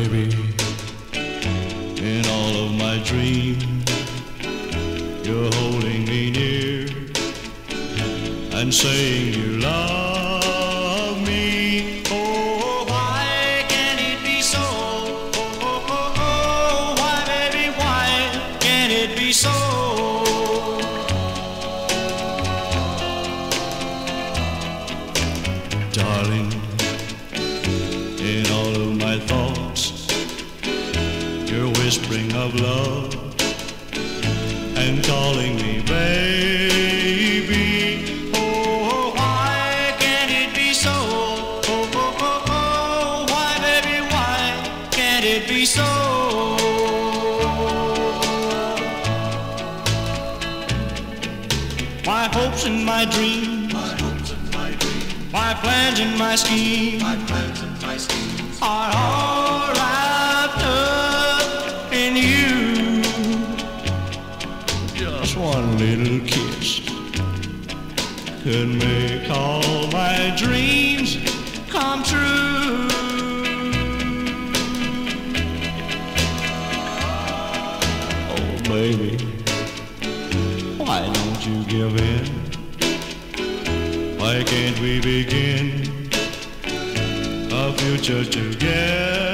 baby, in all of my dreams, you're holding me near and saying you love me. Oh, why can't it be so? Oh, why, baby, why can't it be so? Darling, in all of my thoughts, you're whispering of love and calling me baby. Oh, why can't it be so? Oh, why, baby, why can't it be so? My hopes and my dreams, my plans and my schemes, are all wrapped up in you. Just one little kiss could make all my dreams come true. Oh, baby, why don't you give in? Why can't we begin a future together?